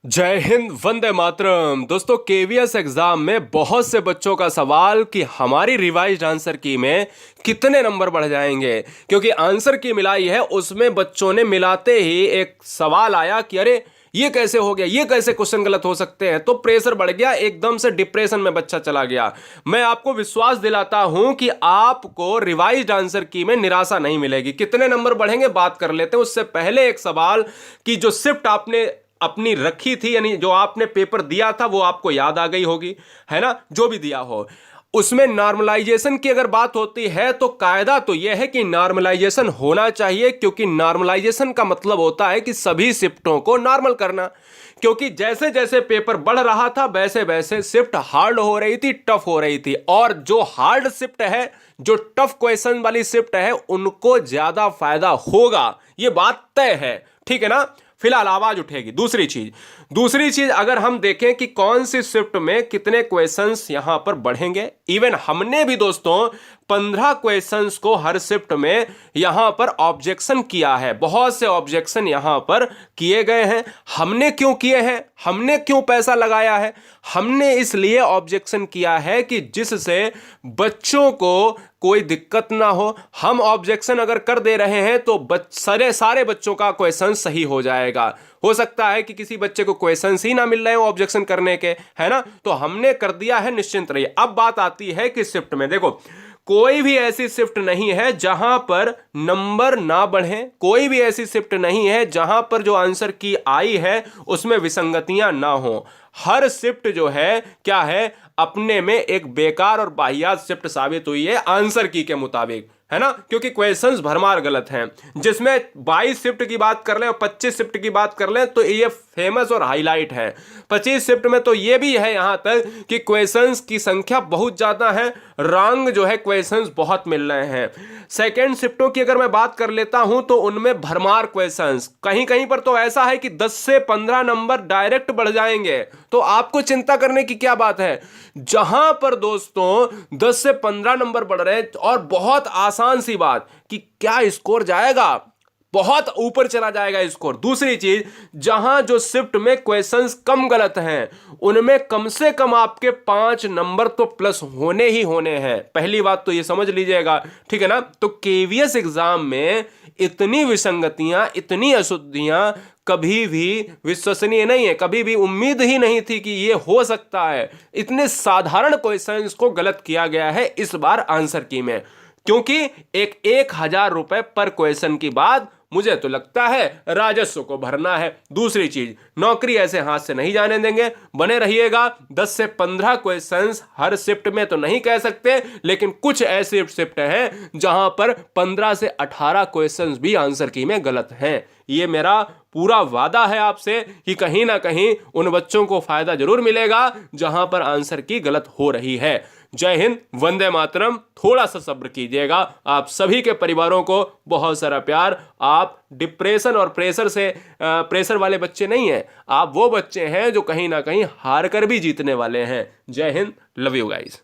जय हिंद, वंदे मातरम। दोस्तों, KVS exam में बहुत से बच्चों का सवाल कि हमारी रिवाइज्ड आंसर की में कितने नंबर बढ़ जाएंगे, क्योंकि आंसर की मिलाई है उसमें बच्चों ने मिलाते ही एक सवाल आया कि अरे ये कैसे हो गया, ये कैसे क्वेश्चन गलत हो सकते हैं। तो प्रेशर बढ़ गया, एकदम से डिप्रेशन में बच्चा चला गया। मैं आपको विश्वास दिलाता हूं कि आपको रिवाइज्ड आंसर की में निराशा नहीं मिलेगी। कितने नंबर बढ़ेंगे बात कर लेते हैं। उससे पहले एक सवाल कि जो शिफ्ट आपने अपनी रखी थी, यानी जो आपने पेपर दिया था वो आपको याद आ गई होगी, है ना। जो भी दिया हो उसमें नॉर्मलाइजेशन की अगर बात होती है तो कायदा तो यह है कि नॉर्मलाइजेशन होना चाहिए, क्योंकि नॉर्मलाइजेशन का मतलब होता है कि सभी शिफ्टों को नॉर्मल करना। क्योंकि जैसे जैसे पेपर बढ़ रहा था वैसे वैसे शिफ्ट हार्ड हो रही थी, टफ हो रही थी, और जो हार्ड शिफ्ट है, जो टफ क्वेश्चन वाली शिफ्ट है, उनको ज्यादा फायदा होगा, ये बात तय है। ठीक है ना। फिलहाल आवाज उठेगी। दूसरी चीज अगर हम देखें कि कौन सी शिफ्ट में कितने क्वेश्चंस यहां पर बढ़ेंगे, इवन हमने भी दोस्तों 15 क्वेश्चंस को हर शिफ्ट में यहां पर ऑब्जेक्शन किया है। बहुत से ऑब्जेक्शन यहां पर किए गए हैं। हमने क्यों किए हैं, हमने क्यों पैसा लगाया है? हमने इसलिए ऑब्जेक्शन किया है कि जिससे बच्चों को कोई दिक्कत ना हो। हम ऑब्जेक्शन अगर कर दे रहे हैं तो सारे बच्चों का क्वेश्चन सही हो जाएगा। हो सकता है कि किसी बच्चे को क्वेश्चंस ही ना मिल रहे हो ऑब्जेक्शन करने के, है ना। तो हमने कर दिया है, निश्चिंत रहिए। अब बात आती है कि शिफ्ट में देखो, कोई भी ऐसी शिफ्ट नहीं है जहां पर नंबर ना बढ़े। कोई भी ऐसी शिफ्ट नहीं है जहां पर जो आंसर की आई है उसमें विसंगतियां ना हो। हर शिफ्ट जो है क्या है, अपने में एक बेकार और वाहियात शिफ्ट साबित हुई है आंसर की के मुताबिक, है ना। क्योंकि क्वेश्चंस भरमार गलत हैं। जिसमें 22 शिफ्ट की बात कर लें और 25 शिफ्ट की बात कर लें तो ये फेमस और हाईलाइट है। 25 शिफ्ट में तो ये भी है यहां तक कि क्वेश्चंस की संख्या बहुत ज्यादा है, रॉन्ग जो है क्वेश्चंस बहुत मिल रहे हैं। सेकेंड शिफ्टों की अगर मैं बात कर लेता हूं तो उनमें भरमार क्वेश्चंस, कहीं कहीं पर तो ऐसा है कि 10 से 15 नंबर डायरेक्ट बढ़ जाएंगे। तो आपको चिंता करने की क्या बात है। जहां पर दोस्तों 10 से 15 नंबर बढ़ रहे हैं, और बहुत आसान सी बात कि क्या स्कोर जाएगा, बहुत ऊपर चला जाएगा स्कोर। दूसरी चीज, जहां जो शिफ्ट में क्वेश्चंस कम गलत हैं उनमें कम से कम आपके 5 नंबर तो प्लस होने ही होने हैं। पहली बात तो ये समझ लीजिएगा, ठीक है ना। तो केवीएस एग्जाम में इतनी विसंगतियां, इतनी अशुद्धियां कभी भी विश्वसनीय नहीं है। कभी भी उम्मीद ही नहीं थी कि ये हो सकता है। इतने साधारण क्वेश्चंस को गलत किया गया है इस बार आंसर की में, क्योंकि एक 1,000 रुपए पर क्वेश्चन की बात मुझे तो लगता है राजस्व को भरना है। दूसरी चीज, नौकरी ऐसे हाथ से नहीं जाने देंगे, बने रहिएगा। 10 से 15 क्वेश्चंस हर शिफ्ट में तो नहीं कह सकते, लेकिन कुछ ऐसे शिफ्ट हैं जहां पर 15 से 18 क्वेश्चंस भी आंसर की में गलत हैं। ये मेरा पूरा वादा है आपसे कि कहीं ना कहीं उन बच्चों को फायदा जरूर मिलेगा जहां पर आंसर की गलत हो रही है। जय हिंद, वंदे मातरम। थोड़ा सा सब्र कीजिएगा। आप सभी के परिवारों को बहुत सारा प्यार। आप डिप्रेशन और प्रेशर वाले बच्चे नहीं हैं। आप वो बच्चे हैं जो कहीं ना कहीं हार कर भी जीतने वाले हैं। जय हिंद, लव यू गाइस।